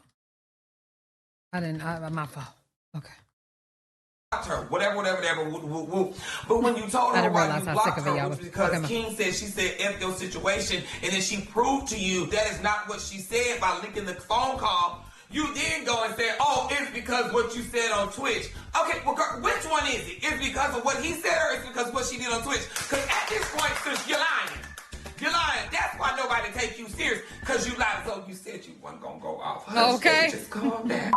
[SPEAKER 1] My fault. Okay.
[SPEAKER 2] Her, whatever. But when you told her why you blocked her, it was because King said, she said, F your situation. And then she proved to you that is not what she said by linking the phone call. You then go and say, oh, it's because what you said on Twitch. Okay, well, girl, which one is it? It's because of what he said or it's because of what she did on Twitch? Because at this point, sis, you're lying. You're lying. That's why nobody take you serious. Because you lied. So you said you weren't going to go off.
[SPEAKER 1] Okay.
[SPEAKER 2] Just calm down.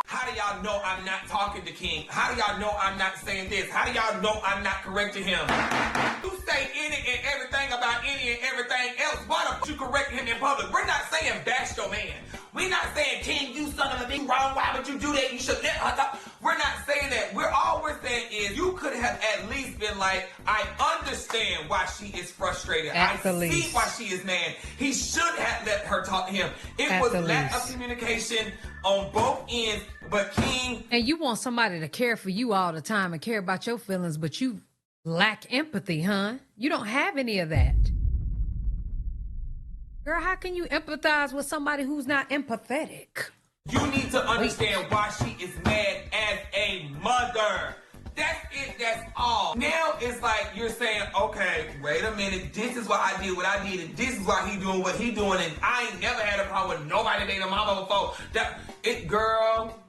[SPEAKER 2] How do y'all know I'm not talking to King? How do y'all know I'm not saying this? How do y'all know I'm not correcting him? You say any and everything about any and everything else. Why don't you correct him in public? We're not saying bash your man. We're not saying, King, you son of a bitch, wrong. Why would you do that? You should let her talk. We're not saying that. All we're saying is you could have at least been like, I understand why she is frustrated. I see why she is mad. He should have let her talk to him. It was lack of communication on both ends. But King...
[SPEAKER 1] And you want somebody to care for you all the time and care about your feelings, but you lack empathy, huh? You don't have any of that. Girl, how can you empathize with somebody who's not empathetic?
[SPEAKER 2] You need to understand why she is mad as a mother. That's it, that's all. Now it's like you're saying, okay, wait a minute, this is why I did what I did, and this is why he doing what he doing, and I ain't never had a problem with nobody dating a mama before. Girl,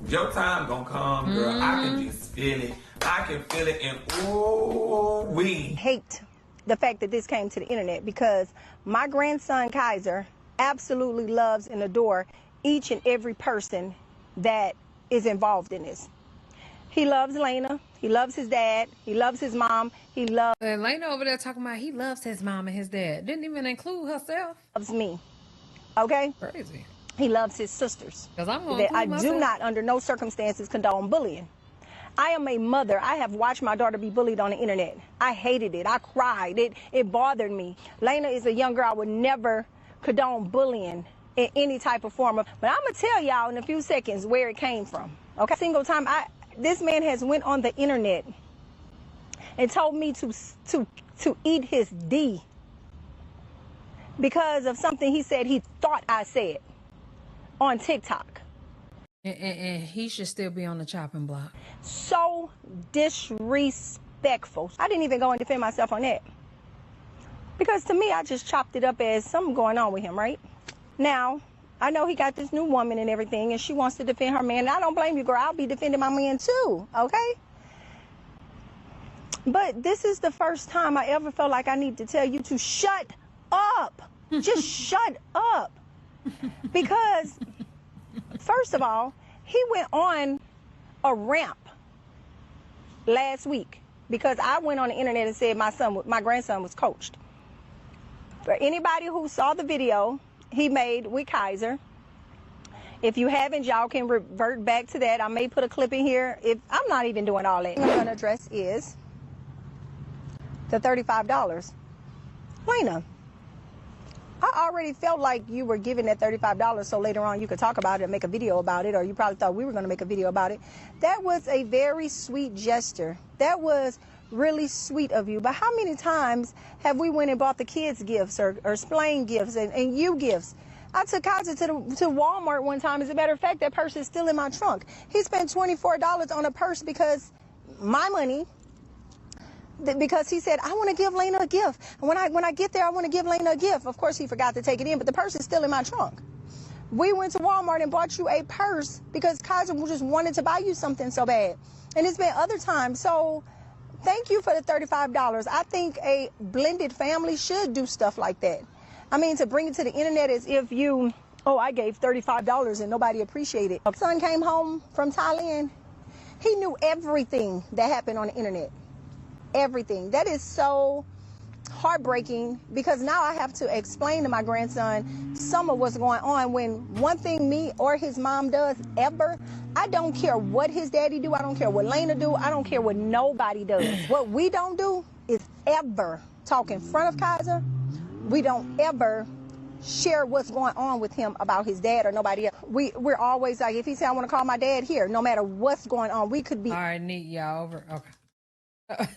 [SPEAKER 2] your time gonna come, girl. I can just feel it. I can feel it, and
[SPEAKER 12] hate the fact that this came to the internet, because my grandson Kaiser absolutely loves and adores each and every person that is involved in this. He loves Elena. He loves his dad. He loves his mom. He loves
[SPEAKER 1] Elena over there talking about he loves his mom and his dad. Didn't even include herself.
[SPEAKER 12] Loves me. Okay?
[SPEAKER 1] Crazy.
[SPEAKER 12] He loves his sisters.
[SPEAKER 1] Because I'm
[SPEAKER 12] that I do not, under no circumstances, condone bullying. I am a mother. I have watched my daughter be bullied on the internet. I hated it. I cried. It bothered me. Lena is a young girl. I would never condone bullying in any type of form. But I'm going to tell y'all in a few seconds where it came from. Okay? Single time, this man has went on the internet and told me to eat his D because of something he said he thought I said on TikTok.
[SPEAKER 1] And he should still be on the chopping block.
[SPEAKER 12] So disrespectful. I didn't even go and defend myself on that. Because to me, I just chopped it up as something going on with him, right? Now, I know he got this new woman and everything, and she wants to defend her man. And I don't blame you, girl. I'll be defending my man too, okay? But this is the first time I ever felt like I need to tell you to shut up. Just shut up. Because, first of all, he went on a ramp last week because I went on the internet and said my grandson was coached. For anybody who saw the video he made with Kaiser, if you haven't, y'all can revert back to that. I may put a clip in here. I'm not even doing all that. What I'm going to address is the $35. Lena, I already felt like you were giving that $35 so later on you could talk about it and make a video about it, or you probably thought we were going to make a video about it. That was a very sweet gesture. That was really sweet of you. But how many times have we went and bought the kids gifts or Splain gifts and you gifts? I took Kaiser to Walmart one time. As a matter of fact, that purse is still in my trunk. He spent $24 on a purse because my money, because he said, I want to give Lena a gift. And when I get there, I want to give Lena a gift. Of course, he forgot to take it in, but the purse is still in my trunk. We went to Walmart and bought you a purse because Kaiser just wanted to buy you something so bad. And it's been other times. So thank you for the $35. I think a blended family should do stuff like that. I mean, to bring it to the internet as if you, I gave $35 and nobody appreciated it. My son came home from Thailand. He knew everything that happened on the internet. Everything. That is so heartbreaking because now I have to explain to my grandson some of what's going on, when one thing me or his mom does ever, I don't care what his daddy do, I don't care what Lena do, I don't care what nobody does. What we don't do is ever talk in front of Kaiser. We don't ever share what's going on with him about his dad or nobody else. We're always like, if he said I want to call my dad here, no matter what's going on, we could be.
[SPEAKER 1] All right, neat, y'all over. Okay.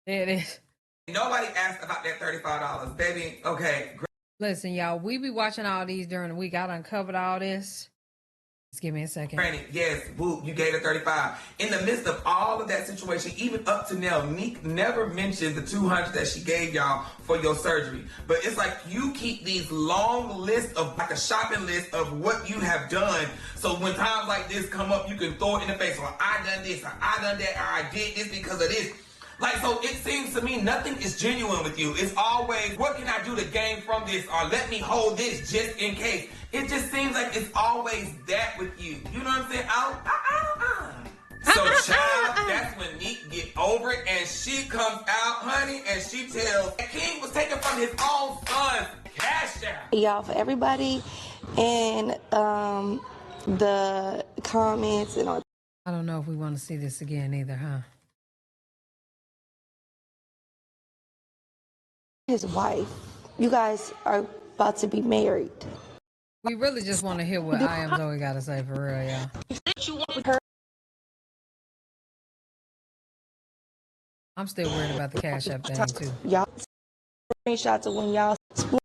[SPEAKER 1] There it is.
[SPEAKER 2] Nobody asked about that $35, baby. Okay.
[SPEAKER 1] Listen, y'all, we be watching all these during the week. I uncovered all this. Just give me a second.
[SPEAKER 2] Granted, yes, boo, you gave her $35. In the midst of all of that situation, even up to now, Neek never mentioned the $200 that she gave y'all for your surgery. But it's like you keep these long lists of, like a shopping list of what you have done. So when times like this come up, you can throw it in the face. Well, I done this, or I done that, or I did this because of this. Like, so it seems to me nothing is genuine with you. It's always, what can I do to gain from this? Or let me hold this just in case. It just seems like it's always that with you. You know what I'm saying? So, child, that's when Neek get over it and she comes out, honey, and she tells King was taken from his own son's cash out.
[SPEAKER 13] Y'all, for everybody and the comments and all.
[SPEAKER 1] I don't know if we want to see this again either, huh?
[SPEAKER 13] His wife. You guys are about to be married.
[SPEAKER 1] We really just want to hear what I Am Zoe got to say for real, y'all. I'm still worried about the Cash App thing too.
[SPEAKER 13] Y'all screenshots of when y'all split,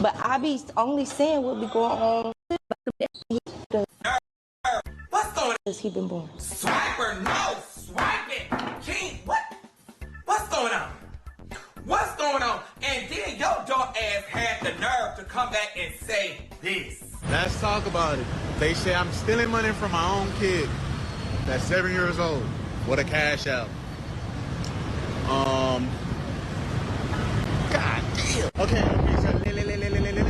[SPEAKER 13] but I be only saying what be going on. has he been born?
[SPEAKER 2] Swiper, no, swipe it. King, what? What's going on? What's going on? And then your dog ass had the nerve to come back and say this.
[SPEAKER 14] Let's talk about it. They say I'm stealing money from my own kid that's 7 years old with a cash out. God damn. Okay, so let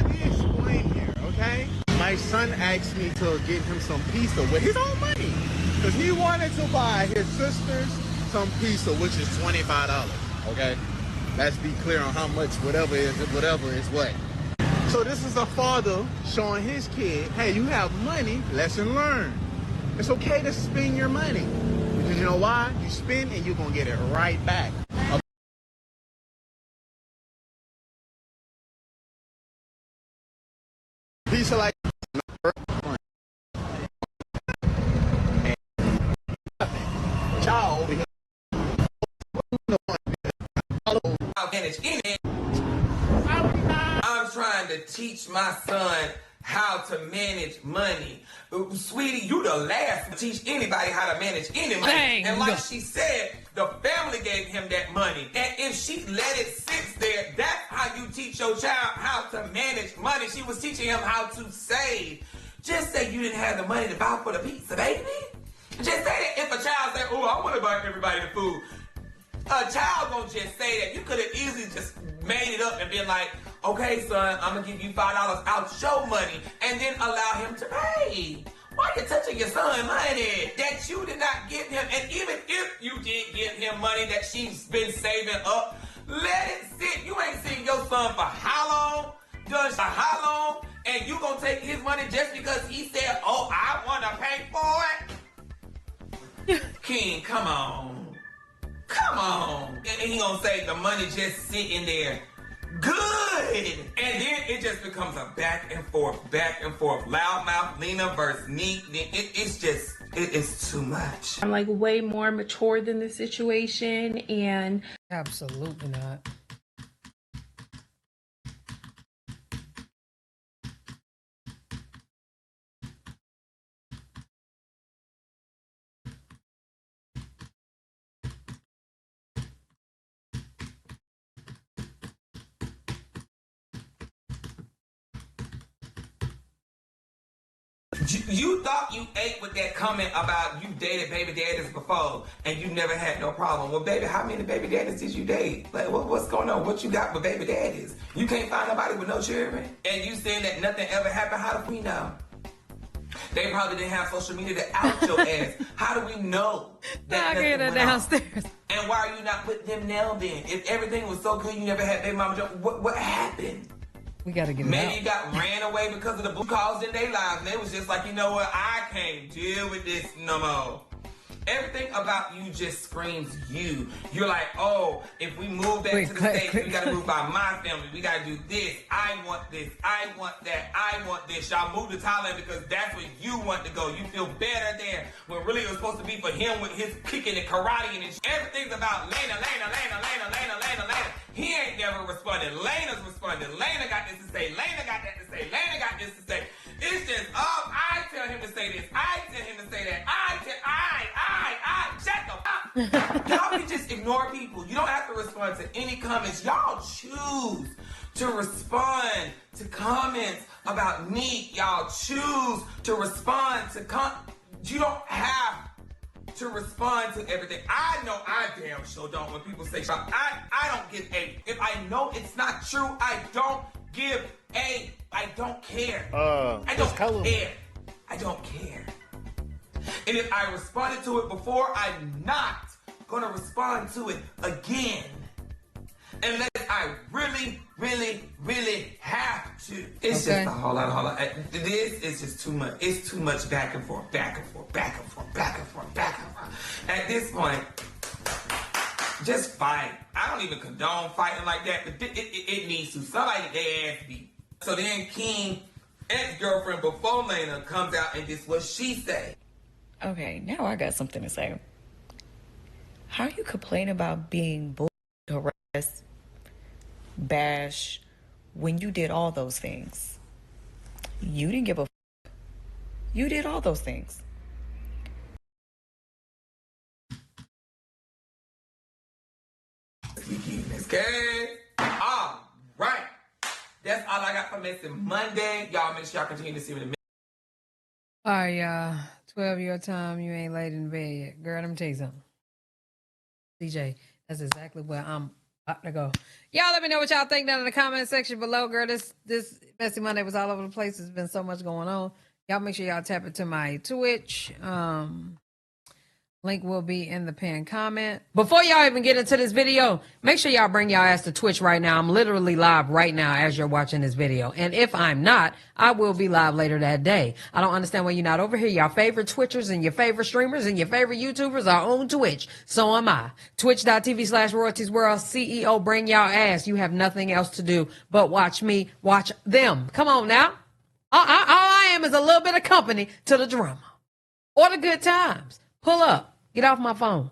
[SPEAKER 14] me explain here, okay? My son asked me to get him some pizza with his own money because he wanted to buy his sisters some pizza, which is $25, okay? Let's be clear on how much whatever is what. So this is a father showing his kid, hey, you have money, lesson learned. It's okay to spend your money. Because you know why? You spend and you're going to get it right back. Pizza like child.
[SPEAKER 2] I'm trying to teach my son how to manage money. Sweetie, you the last to teach anybody how to manage any money.
[SPEAKER 1] Dang.
[SPEAKER 2] And like she said, the family gave him that money. And if she let it sit there, that's how you teach your child how to manage money. She was teaching him how to save. Just say you didn't have the money to buy for the pizza, baby. Just say that if a child say, oh, I want to buy everybody the food. A child gonna just say that. You could have easily just made it up and been like, okay, son, I'm gonna give you $5 out your money and then allow him to pay. Why are you touching your son money that you did not give him? And even if you did give him money that she's been saving up, let it sit. You ain't seen your son for how long? Just for how long? And you gonna take his money just because he said, oh, I wanna pay for it? King, come on. Come on. And he gonna say the money just sitting there. Good. And then it just becomes a back and forth. Loudmouth, Lena versus Neat. It's too much.
[SPEAKER 11] I'm like way more mature than the situation, and
[SPEAKER 1] absolutely not.
[SPEAKER 2] You thought you ate with that comment about you dated baby daddies before and you never had no problem. Well, baby, how many baby daddies did you date? Like, what's going on? What you got with baby daddies? You can't find nobody with no children? And you saying that nothing ever happened? How do we know? They probably didn't have social media to out your ass. How do we know that nothing went
[SPEAKER 1] downstairs?
[SPEAKER 2] On? And why are you not putting them now then? If everything was so good, you never had baby mama, what happened?
[SPEAKER 1] We gotta get
[SPEAKER 2] Maybe
[SPEAKER 1] it out.
[SPEAKER 2] you got ran away because of the blue calls in their lives. And they was just like, you know what? I can't deal with this no more. Everything about you just screams you. You're like, oh, if we move back to the States, we gotta move by my family. We gotta do this. I want this. I want that. I want this. Y'all move to Thailand because that's where you want to go. You feel better there. When really it was supposed to be for him with his kicking and karate and everything's about Lena. He ain't never responded. Lena's responded. Lena got this to say. Lena got that to say. Lena got this to say. It's just, I tell him to say this. I tell him to say that. Shut the fuck. Y'all can just ignore people. You don't have to respond to any comments. Y'all choose to respond to comments about me. Y'all choose to respond to you don't have to respond to everything. I know I damn sure don't when people say I don't give a. If I know it's not true, I don't give a. I don't care. I don't care. I don't care. And if I responded to it before, I'm not gonna respond to it again. Unless I really, really, really have to. It's just a whole lot. This is just too much. It's too much back and forth. At this point, just fight. I don't even condone fighting like that, but it needs to. Somebody get their ass beat. So then King, ex-girlfriend before Lena, comes out and this what she say.
[SPEAKER 15] Okay, now I got something to say. How you complain about being bullied, harassed, bashed, when you did all those things? You didn't give a f***. You did all those things.
[SPEAKER 2] next weekend. Okay? All right. That's all I got for Missing Monday. Y'all make sure y'all continue to see me in the
[SPEAKER 1] All right, y'all. 12 your time. You ain't laid in bed yet. Girl, let me tell you something. DJ, that's exactly where I'm about to go. Y'all let me know what y'all think down in the comment section below. Girl, this Messy Monday was all over the place. There's been so much going on. Y'all make sure y'all tap into my Twitch. Link will be in the pinned comment. Before y'all even get into this video, make sure y'all bring y'all ass to Twitch right now. I'm literally live right now as you're watching this video. And if I'm not, I will be live later that day. I don't understand why you're not over here. Y'all favorite Twitchers and your favorite streamers and your favorite YouTubers are on Twitch. So am I. Twitch.tv/royaltiesworld. CEO, bring y'all ass. You have nothing else to do but watch me watch them. Come on now. All I am is a little bit of company to the drama or the good times. Pull up. Get off my phone.